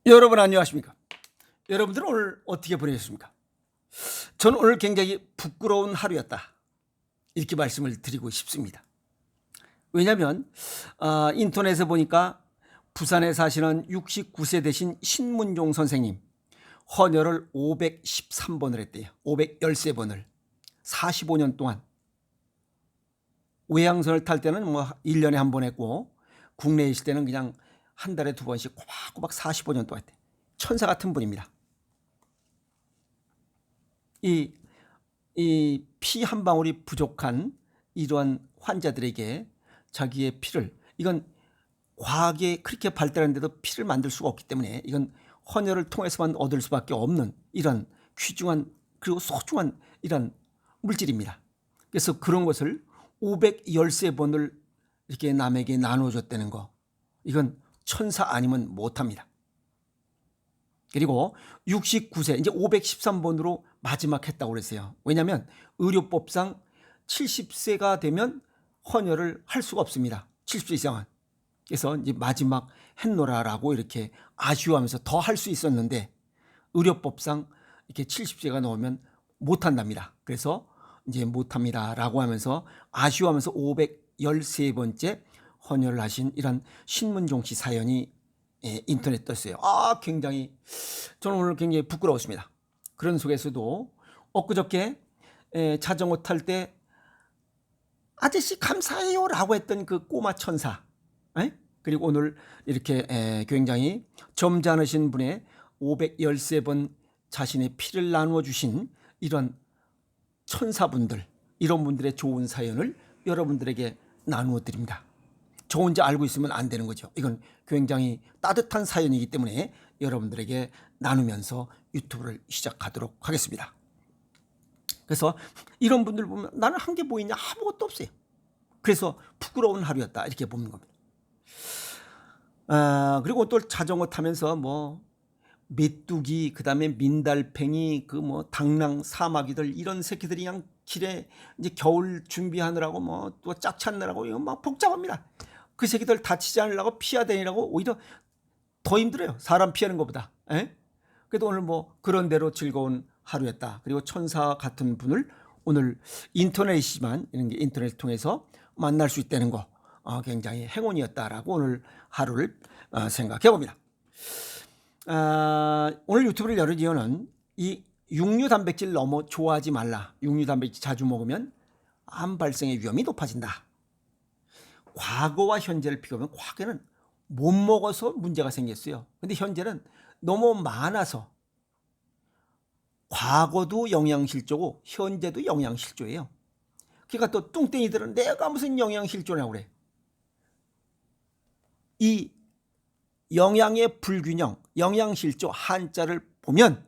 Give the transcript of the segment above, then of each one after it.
여러분 안녕하십니까? 여러분들은 오늘 어떻게 보내셨습니까? 저는 오늘 굉장히 부끄러운 하루였다. 이렇게 말씀을 드리고 싶습니다. 왜냐하면 인터넷에 보니까 부산에 사시는 69세 되신 신문종 선생님 헌혈을 513번을 했대요. 513번을 45년 동안. 외양선을 탈 때는 뭐 1년에 한 번 했고 국내에 있을 때는 그냥 한 달에 두 번씩 꼬박꼬박 45년 동안 했대. 천사 같은 분입니다. 이 피 한 방울이 부족한 이러한 환자들에게 자기의 피를, 이건 과학이 그렇게 발달했는데도 피를 만들 수가 없기 때문에 이건 헌혈을 통해서만 얻을 수밖에 없는 이런 귀중한 그리고 소중한 이런 물질입니다. 그래서 그런 것을 513번을 이렇게 남에게 나눠줬다는 거, 이건 천사 아니면 못합니다. 그리고 69세 이제 513번으로 마지막 했다고 그랬어요. 왜냐하면 의료법상 70세가 되면 헌혈을 할 수가 없습니다. 70세 이상은. 그래서 이제 마지막 했노라라고 이렇게 아쉬워하면서 더 할 수 있었는데 의료법상 이렇게 70세가 넘으면 못한답니다. 그래서 이제 못합니다라고 하면서 아쉬워하면서 513번째 헌혈을 하신 이런 신문종 씨 사연이 인터넷 떴어요. 굉장히 저는 오늘 굉장히 부끄러웠습니다. 그런 속에서도 엊그저께 자전거 탈 때 아저씨 감사해요라고 했던 그 꼬마 천사, 그리고 오늘 이렇게 굉장히 점잖으신 분의 513번 자신의 피를 나누어 주신 이런 천사분들, 이런 분들의 좋은 사연을 여러분들에게 나누어 드립니다. 저 혼자 알고 있으면 안 되는 거죠. 이건 굉장히 따뜻한 사연이기 때문에 여러분들에게 나누면서 유튜브를 시작하도록 하겠습니다. 그래서 이런 분들 보면 나는 한 게 뭐 있냐, 아무것도 없어요. 그래서 부끄러운 하루였다 이렇게 보는 겁니다. 그리고 또 자전거 타면서 뭐 메뚜기, 그다음에 민달팽이, 그 뭐 당랑 사마귀들, 이런 새끼들이 그냥 길에 이제 겨울 준비하느라고 뭐 또 짝 찾느라고 이거 막 복잡합니다. 그 새끼들 다치지 않으려고 피해야 되느라고 오히려 더 힘들어요. 사람 피하는 것보다. 그래도 오늘 뭐 그런 대로 즐거운 하루였다. 그리고 천사 같은 분을 오늘 인터넷이지만 이런 게 인터넷을 통해서 만날 수 있다는 거 굉장히 행운이었다라고 오늘 하루를 생각해 봅니다. 오늘 유튜브를 열은 이유는 이 육류 단백질 너무 좋아하지 말라. 육류 단백질 자주 먹으면 암 발생의 위험이 높아진다. 과거와 현재를 비교하면 과거에는 못 먹어서 문제가 생겼어요. 근데 현재는 너무 많아서 과거도 영양실조고 현재도 영양실조예요. 그러니까 또 뚱땡이들은 내가 무슨 영양실조냐고 그래. 이 영양의 불균형, 영양실조 한자를 보면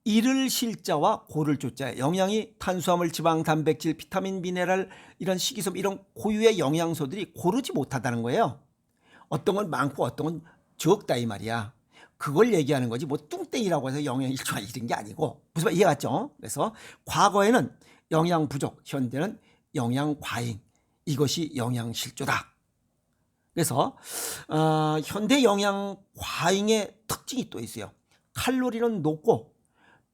이를 실자와 고를 조자에 영양이 탄수화물, 지방, 단백질, 비타민, 미네랄, 이런 식이섬, 이런 고유의 영양소들이 고르지 못하다는 거예요. 어떤 건 많고 어떤 건 적다 이 말이야. 그걸 얘기하는 거지 뭐 뚱땡이라고 해서 영양실조가 이런 게 아니고. 무슨 말 이해갔죠? 그래서 과거에는 영양 부족, 현대는 영양 과잉, 이것이 영양실조다. 그래서 현대 영양 과잉의 특징이 또 있어요. 칼로리는 높고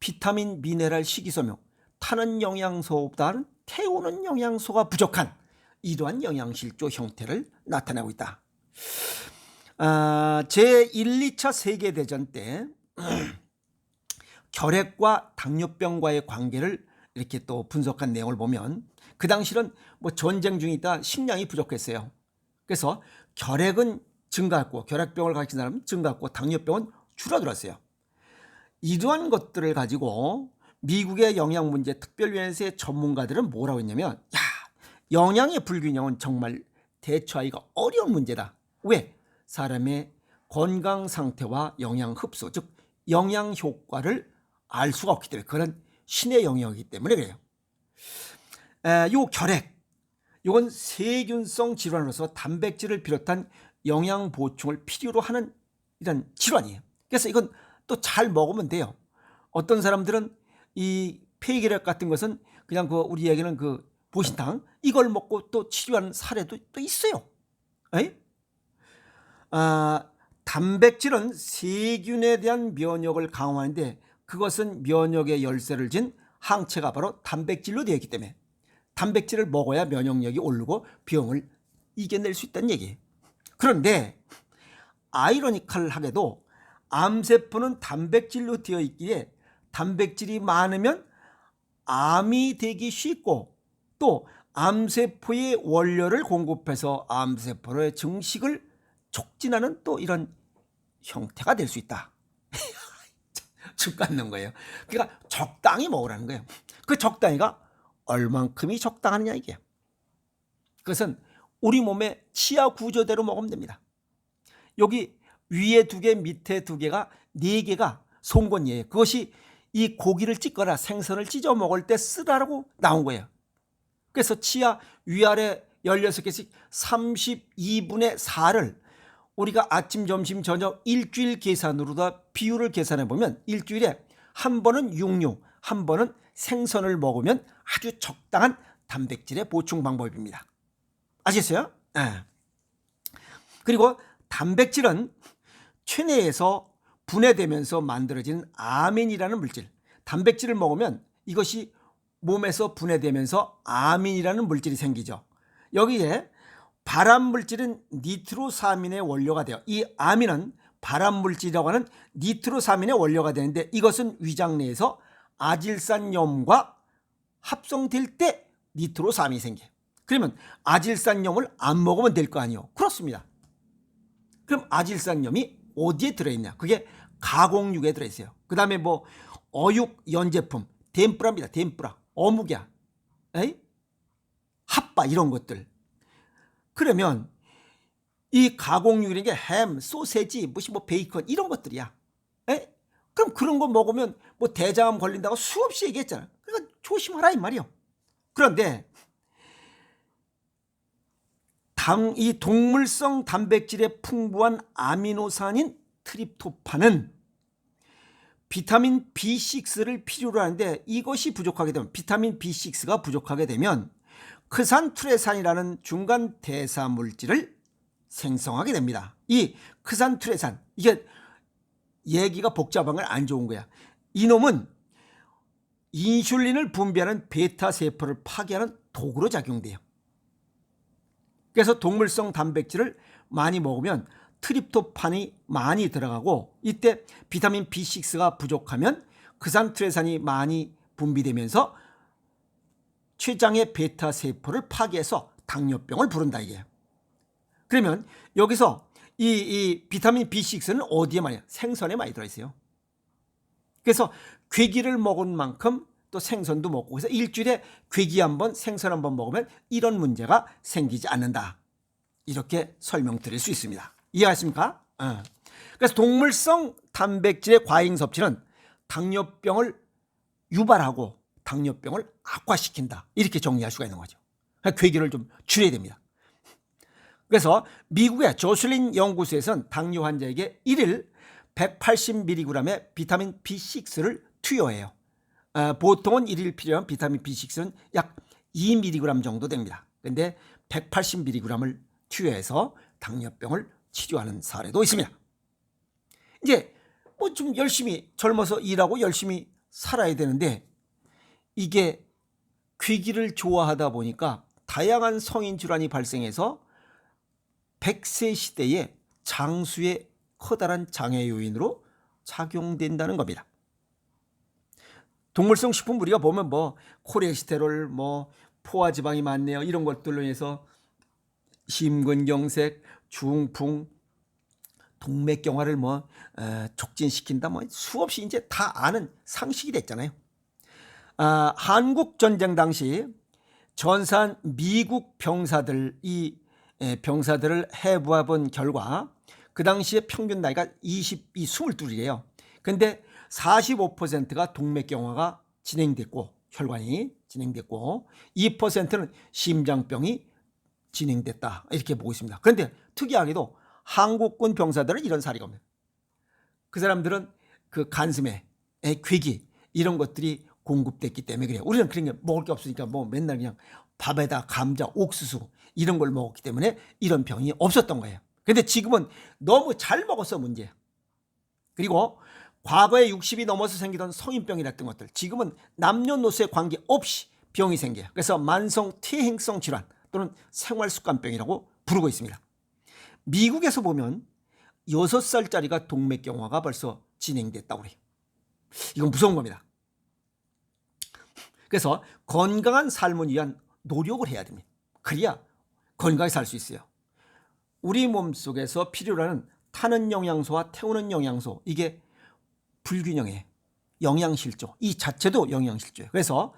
비타민, 미네랄, 식이섬유, 타는 영양소보다는 태우는 영양소가 부족한 이러한 영양실조 형태를 나타내고 있다. 제1, 2차 세계대전 때 결핵과 당뇨병과의 관계를 이렇게 또 분석한 내용을 보면 그 당시는 뭐 전쟁 중이다 식량이 부족했어요. 그래서 결핵은 증가했고 결핵병을 가진 사람은 증가했고 당뇨병은 줄어들었어요. 이러한 것들을 가지고 미국의 영양문제특별위원회의 전문가들은 뭐라고 했냐면, 영양의 불균형은 정말 대처하기가 어려운 문제다. 왜? 사람의 건강 상태와 영양 흡수, 즉 영양 효과를 알 수가 없기 때문에, 그런 신의 영역이기 때문에 그래요. 요 결핵, 이건 세균성 질환으로서 단백질을 비롯한 영양 보충을 필요로 하는 이런 질환이에요. 그래서 이건 또 잘 먹으면 돼요. 어떤 사람들은 이 폐결핵 같은 것은 그냥 그 우리 얘기는 그 보신탕 이걸 먹고 또 치료하는 사례도 또 있어요. 단백질은 세균에 대한 면역을 강화하는데 그것은 면역의 열쇠를 진 항체가 바로 단백질로 되어 있기 때문에 단백질을 먹어야 면역력이 오르고 병을 이겨낼 수 있다는 얘기예요. 그런데 아이러니컬하게도 암세포는 단백질로 되어 있기에 단백질이 많으면 암이 되기 쉽고 또 암세포의 원료를 공급해서 암세포의 증식을 촉진하는 또 이런 형태가 될 수 있다. 죽 같는 거예요. 그러니까 적당히 먹으라는 거예요. 그 적당히가 얼만큼이 적당하느냐 이게. 그것은 우리 몸의 치아 구조대로 먹으면 됩니다. 여기 위에 2개 밑에 2개가 4개가 송곳니예요. 그것이 이 고기를 찢거나 생선을 찢어 먹을 때 쓰라고 나온 거예요. 그래서 치아 위아래 16개씩 32분의 4를 우리가 아침, 점심, 저녁 일주일 계산으로 다 비율을 계산해 보면 일주일에 한 번은 육류, 한 번은 생선을 먹으면 아주 적당한 단백질의 보충 방법입니다. 아시겠어요? 네. 그리고 단백질은 체내에서 분해되면서 만들어지는 아민이라는 물질. 단백질을 먹으면 이것이 몸에서 분해되면서 아민이라는 물질이 생기죠. 여기에 발암물질은 니트로사민의 원료가 돼요. 이 아민은 발암물질이라고 하는 니트로사민의 원료가 되는데 이것은 위장 내에서 아질산염과 합성될 때 니트로사민이 생겨요. 그러면 아질산염을 안 먹으면 될 거 아니에요. 그렇습니다. 그럼 아질산염이 어디에 들어있냐? 그게 가공육에 들어있어요. 그 다음에 뭐 어육 연제품, 덴뿌라입니다. 덴뿌라, 어묵이야, 핫바 이런 것들. 그러면 이 가공육이라는 게 햄, 소세지, 무슨 뭐 베이컨 이런 것들이야. 그럼 그런 거 먹으면 뭐 대장암 걸린다고 수없이 얘기했잖아. 그러니까 조심하라 이 말이요. 그런데 이 동물성 단백질에 풍부한 아미노산인 트립토판은 비타민 B6를 필요로 하는데 이것이 부족하게 되면 비타민 B6가 부족하게 되면 크산투레산이라는 중간 대사 물질을 생성하게 됩니다. 이 크산투레산 이게 얘기가 복잡한 건 안 좋은 거야. 이놈은 인슐린을 분비하는 베타 세포를 파괴하는 도구로 작용돼요. 그래서 동물성 단백질을 많이 먹으면 트립토판이 많이 들어가고 이때 비타민 B6가 부족하면 크산투레산이 많이 분비되면서 췌장의 베타 세포를 파괴해서 당뇨병을 부른다 이게. 그러면 여기서 이 비타민 B6는 어디에 많이 생선에 많이 들어있어요. 그래서 괴기를 먹은 만큼 또 생선도 먹고 그래서 일주일에 괴기 한 번, 생선 한 번 먹으면 이런 문제가 생기지 않는다. 이렇게 설명드릴 수 있습니다. 이해하십니까? 그래서 동물성 단백질의 과잉 섭취는 당뇨병을 유발하고 당뇨병을 악화시킨다. 이렇게 정리할 수가 있는 거죠. 그러니까 괴기를 좀 줄여야 됩니다. 그래서 미국의 조슬린 연구소에서는 당뇨 환자에게 1일 180mg의 비타민 B6를 투여해요. 보통은 1일 필요한 비타민 B6는 약 2mg 정도 됩니다. 그런데 180mg를 투여해서 당뇨병을 치료하는 사례도 있습니다. 이제 뭐 좀 열심히 젊어서 일하고 열심히 살아야 되는데 이게 괴기를 좋아하다 보니까 다양한 성인 질환이 발생해서 100세 시대에 장수의 커다란 장애 요인으로 작용된다는 겁니다. 동물성 식품 우리가 보면 뭐 콜레스테롤, 뭐 포화지방이 많네요. 이런 것들로 인해서 심근경색, 중풍, 동맥경화를 뭐 촉진시킨다. 뭐 수없이 이제 다 아는 상식이 됐잖아요. 한국 전쟁 당시 전사한 미국 병사들 병사들을 해부해 본 결과 그 당시에 평균 나이가 22이에요. 근데 45%가 동맥경화가 진행됐고 혈관이 진행됐고 2%는 심장병이 진행됐다. 이렇게 보고 있습니다. 그런데 특이하게도 한국군 병사들은 이런 사례가 없네요. 그 사람들은 그 간슴에 괴기 이런 것들이 공급됐기 때문에 그래요. 우리는 그런 게 먹을 게 없으니까 뭐 맨날 그냥 밥에다 감자, 옥수수 이런 걸 먹었기 때문에 이런 병이 없었던 거예요. 근데 지금은 너무 잘 먹어서 문제야. 그리고 과거에 60이 넘어서 생기던 성인병이랬던 것들 지금은 남녀노소에 관계없이 병이 생겨요. 그래서 만성 퇴행성 질환 또는 생활습관병이라고 부르고 있습니다. 미국에서 보면 6살짜리가 동맥경화가 벌써 진행됐다고 그래요. 이건 무서운 겁니다. 그래서 건강한 삶을 위한 노력을 해야 됩니다. 그래야 건강하게 살 수 있어요. 우리 몸속에서 필요로 하는 타는 영양소와 태우는 영양소, 이게 불균형해. 영양실조, 이 자체도 영양실조예요. 그래서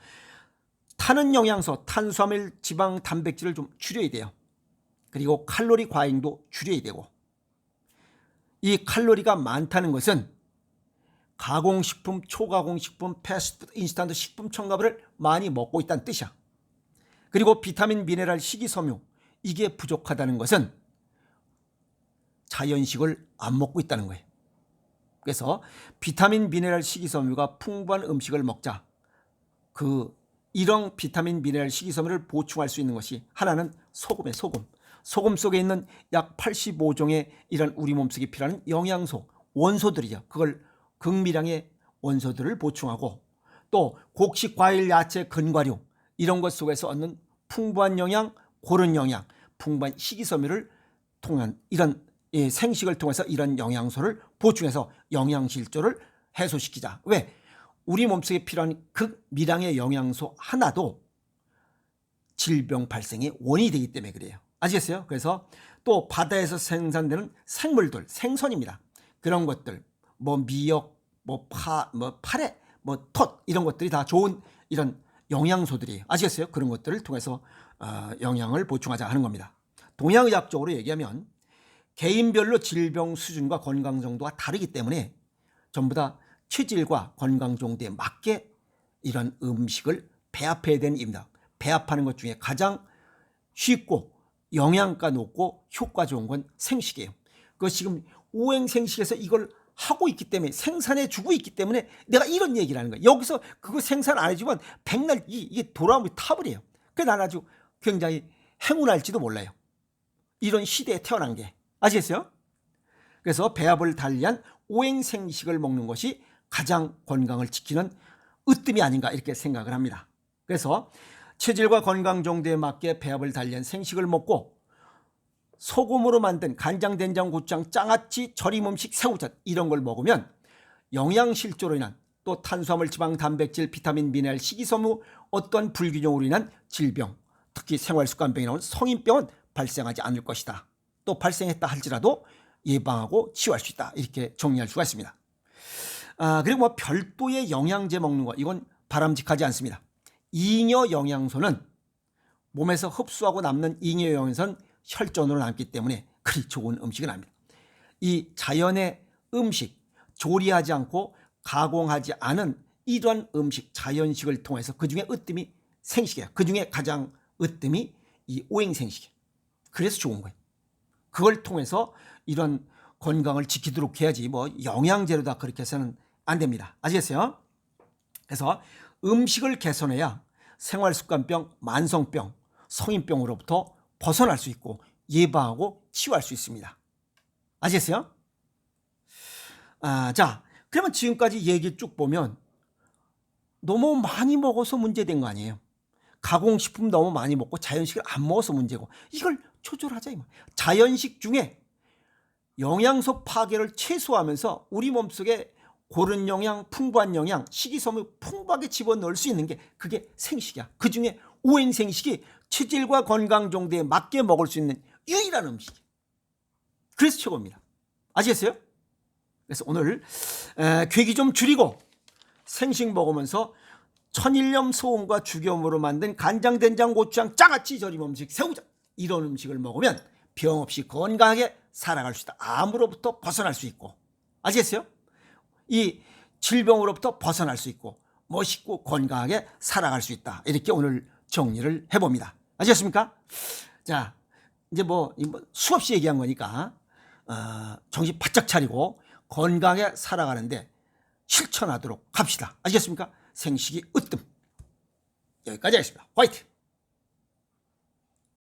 타는 영양소, 탄수화물, 지방, 단백질을 좀 줄여야 돼요. 그리고 칼로리 과잉도 줄여야 되고, 이 칼로리가 많다는 것은 가공식품, 초가공식품, 패스트푸드, 인스턴트 식품 첨가물을 많이 먹고 있다는 뜻이야. 그리고 비타민, 미네랄, 식이섬유, 이게 부족하다는 것은 자연식을 안 먹고 있다는 거예요. 그래서 비타민, 미네랄, 식이섬유가 풍부한 음식을 먹자. 이런 비타민, 미네랄, 식이섬유를 보충할 수 있는 것이 하나는 소금이에요. 소금 속에 있는 약 85종의 이런 우리 몸속에 필요한 영양소, 원소들이죠. 그걸 극미량의 원소들을 보충하고, 또 곡식, 과일, 야채, 근과류 이런 것 속에서 얻는 풍부한 영양, 고른 영양, 풍부한 식이섬유를 통한 이런 생식을 통해서 이런 영양소를 보충해서 영양실조를 해소시키자. 왜? 우리 몸속에 필요한 극미량의 영양소 하나도 질병 발생의 원인이 되기 때문에 그래요. 아시겠어요? 그래서 또 바다에서 생산되는 생물들, 생선입니다. 그런 것들, 미역, 파래, 톳 이런 것들이 다 좋은 이런 영양소들이에요. 아시겠어요? 그런 것들을 통해서 영양을 보충하자 하는 겁니다. 동양의학적으로 얘기하면 개인별로 질병 수준과 건강 정도가 다르기 때문에 전부 다 체질과 건강 정도에 맞게 이런 음식을 배합해야 되는 입니다. 배합하는 것 중에 가장 쉽고 영양가 높고 효과 좋은 건 생식이에요. 그 지금 오행생식에서 이걸 하고 있기 때문에, 생산해 주고 있기 때문에 내가 이런 얘기를 하는 거예요. 여기서 그거 생산 안 해주면 백날 이게 돌아오면 타버려요. 그래서 난 아주 굉장히 행운할지도 몰라요. 이런 시대에 태어난 게. 아시겠어요? 그래서 배합을 달리한 오행생식을 먹는 것이 가장 건강을 지키는 으뜸이 아닌가 이렇게 생각을 합니다. 그래서 체질과 건강 정도에 맞게 배합을 달리한 생식을 먹고, 소금으로 만든 간장, 된장, 고추장, 장아찌, 절임 음식, 새우젓 이런 걸 먹으면 영양실조로 인한 또 탄수화물, 지방, 단백질, 비타민, 미네랄, 식이섬유, 어떠한 불균형으로 인한 질병, 특히 생활습관병이 나오는 성인병은 발생하지 않을 것이다. 또 발생했다 할지라도 예방하고 치유할 수 있다. 이렇게 정리할 수가 있습니다. 그리고 별도의 영양제 먹는 거, 이건 바람직하지 않습니다. 잉여 영양소는 몸에서 흡수하고 남는 잉여 영양소는 혈전으로 남기 때문에 그리 좋은 음식은 아닙니다. 이 자연의 음식, 조리하지 않고 가공하지 않은 이러한 음식, 자연식을 통해서 그중에 으뜸이 생식이에요. 그중에 가장 으뜸이 이 오행생식이에요. 그래서 좋은 거예요. 그걸 통해서 이런 건강을 지키도록 해야지 영양제로 다 그렇게 해서는 안 됩니다. 아시겠어요? 그래서 음식을 개선해야 생활습관병, 만성병, 성인병으로부터 벗어날 수 있고 예방하고 치유할 수 있습니다. 아시겠어요? 자, 그러면 지금까지 얘기 쭉 보면 너무 많이 먹어서 문제된 거 아니에요. 가공식품 너무 많이 먹고 자연식을 안 먹어서 문제고, 이걸 조절하자. 자연식 중에 영양소 파괴를 최소화하면서 우리 몸속에 고른 영양, 풍부한 영양, 식이섬유 풍부하게 집어넣을 수 있는 게 그게 생식이야. 그중에 오행생식이 체질과 건강 정도에 맞게 먹을 수 있는 유일한 음식이에요. 그래서 최고입니다. 아시겠어요? 그래서 오늘 괴기 좀 줄이고 생식 먹으면서 천일염 소금과 죽염으로 만든 간장, 된장, 고추장, 장아찌, 절임 음식, 새우젓 이런 음식을 먹으면 병 없이 건강하게 살아갈 수 있다. 암으로부터 벗어날 수 있고, 아시겠어요? 이 질병으로부터 벗어날 수 있고 멋있고 건강하게 살아갈 수 있다. 이렇게 오늘 정리를 해봅니다. 아시겠습니까? 자, 이제 수없이 얘기한 거니까 정신 바짝 차리고 건강하게 살아가는데 실천하도록 합시다. 아시겠습니까? 생식이 으뜸. 여기까지 하겠습니다. 화이팅!